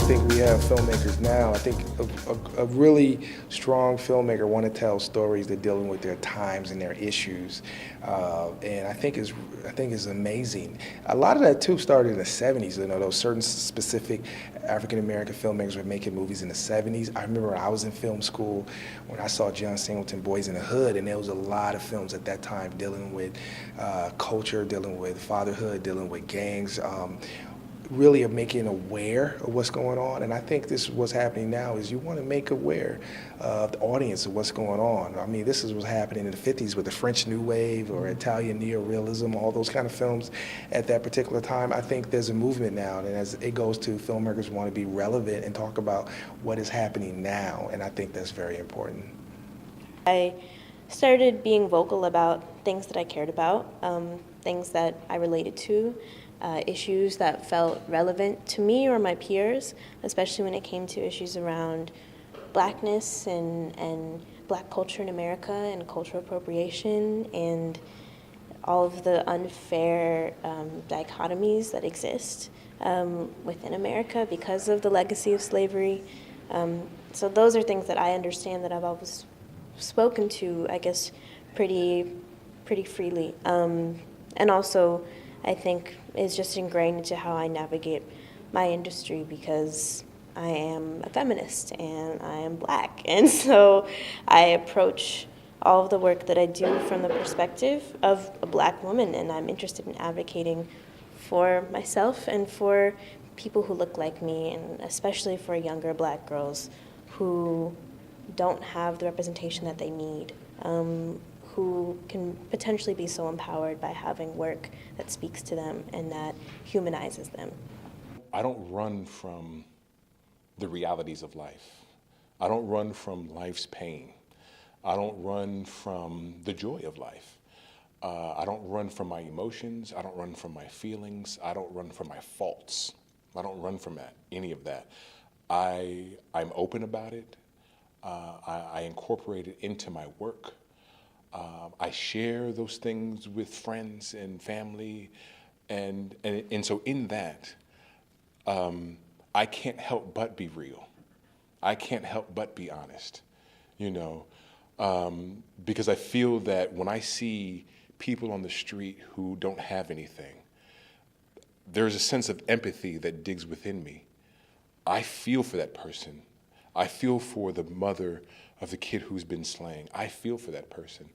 think we have filmmakers now. I think a really strong filmmaker want to tell stories that dealing with their times and their issues, and I think is amazing. A lot of that too started in the '70s. You know, those certain specific African American filmmakers were making movies in the '70s. I remember I was in film school when I saw John Singleton, Boys in the Hood, and there was a lot of films at that time dealing with culture, dealing with fatherhood, dealing with gangs. Really of making aware of what's going on, and I think this is what's happening now is you want to make aware of the audience of what's going on. I mean, this is what's happening in the '50s with the French New Wave or Italian neorealism, all those kind of films at that particular time. I think there's a movement now, and as it goes to filmmakers want to be relevant and talk about what is happening now, and I think that's very important. I started being vocal about things that I cared about, things that I related to, issues that felt relevant to me or my peers, especially when it came to issues around blackness and black culture in America and cultural appropriation and all of the unfair dichotomies that exist within America because of the legacy of slavery. So those are things that I understand that I've always spoken to, I guess, pretty freely. And also, I think is just ingrained into how I navigate my industry because I am a feminist and I am black. And so I approach all of the work that I do from the perspective of a black woman, and I'm interested in advocating for myself and for people who look like me, and especially for younger black girls who don't have the representation that they need, who can potentially be so empowered by having work that speaks to them and that humanizes them. I don't run from the realities of life. I don't run from life's pain. I don't run from the joy of life. I don't run from my emotions. I don't run from my feelings. I don't run from my faults. I don't run from any of that. I'm open about it. I incorporate it into my work. I share those things with friends and family, and so in that, I can't help but be real. I can't help but be honest, you know, because I feel that when I see people on the street who don't have anything, there's a sense of empathy that digs within me. I feel for that person. I feel for the mother of the kid who's been slain. I feel for that person.